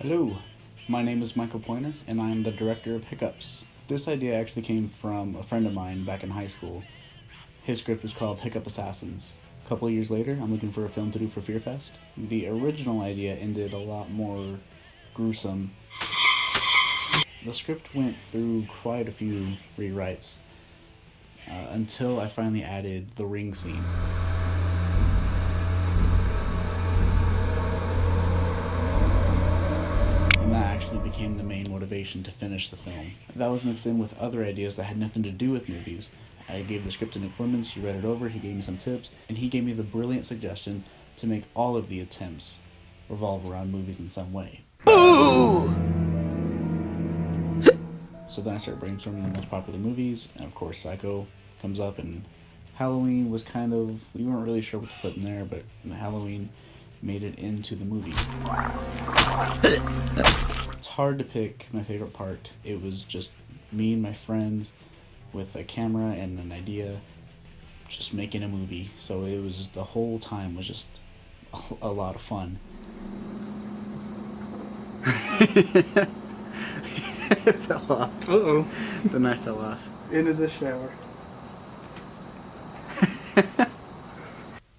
Hello, my name is Michael Poynor, and I am the director of Hiccups. This idea actually came from a friend of mine back in high school. His script was called Hiccup Assassins. A couple of years later, I'm looking for a film to do for Fear Fest. The original idea ended a lot more gruesome. The script went through quite a few rewrites until I finally added the ring scene. And that actually became the main motivation to finish the film. That was mixed in with other ideas that had nothing to do with movies. I gave the script to Nick Flemons, he read it over, he gave me some tips, and he gave me the brilliant suggestion to make all of the attempts revolve around movies in some way. Boo! So then I started brainstorming the most popular movies, and of course Psycho comes up, and Halloween was kind of, we weren't really sure what to put in there, but Halloween made it into the movie. It's hard to pick my favorite part. It was just me and my friends with a camera and an idea, just making a movie. So it was, the whole time was just a lot of fun. It fell off. Uh-oh. The knife fell off. Into the shower.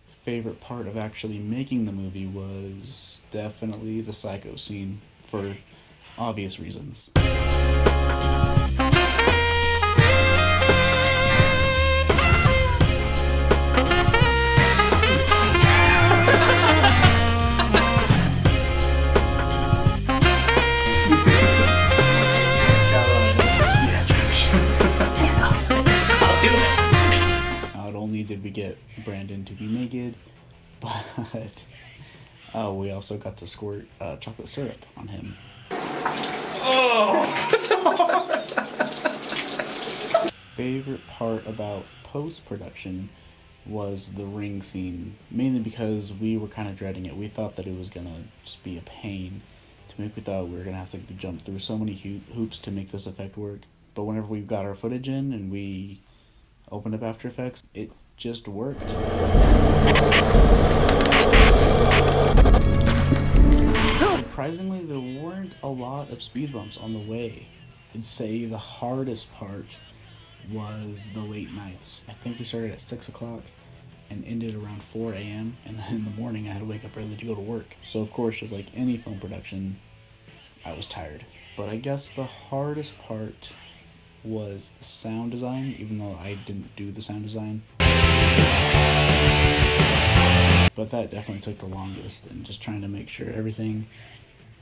Favorite part of actually making the movie was definitely the Psycho scene, for obvious reasons. Not only did we get Brandon to be naked, but we also got to squirt chocolate syrup on him. Oh! Favorite part about post-production was the ring scene, mainly because we were kind of dreading it. We thought that it was gonna just be a pain to make. We thought we were gonna have to jump through so many hoops to make this effect work. But whenever we got our footage in and we opened up After Effects, it just worked. Surprisingly, there weren't a lot of speed bumps on the way. I'd say the hardest part was the late nights. I think we started at 6 o'clock and ended around 4 a.m. and then in the morning I had to wake up early to go to work. So of course, just like any film production, I was tired. But I guess the hardest part was the sound design, even though I didn't do the sound design. But that definitely took the longest, and just trying to make sure everything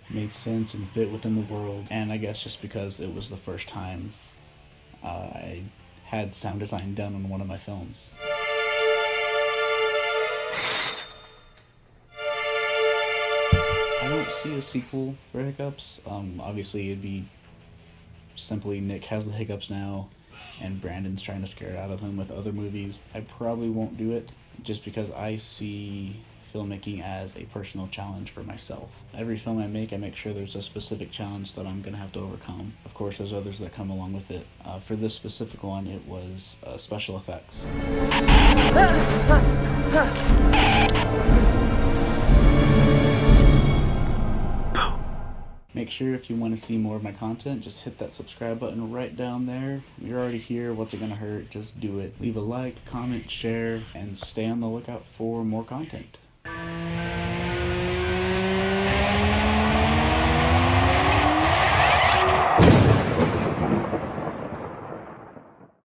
made sense and fit within the world. And I guess just because it was the first time I had sound design done on one of my films. I don't see a sequel for Hiccups. Obviously it'd be simply Nick has the hiccups now and Brandon's trying to scare it out of him with other movies. I probably won't do it just because I see filmmaking as a personal challenge for myself. Every film I make sure there's a specific challenge that I'm gonna have to overcome. Of course, there's others that come along with it. For this specific one, it was special effects. Make sure if you want to see more of my content, just hit that subscribe button right down there. You're already here, what's it gonna hurt? Just do it. Leave a like, comment, share, and stay on the lookout for more content.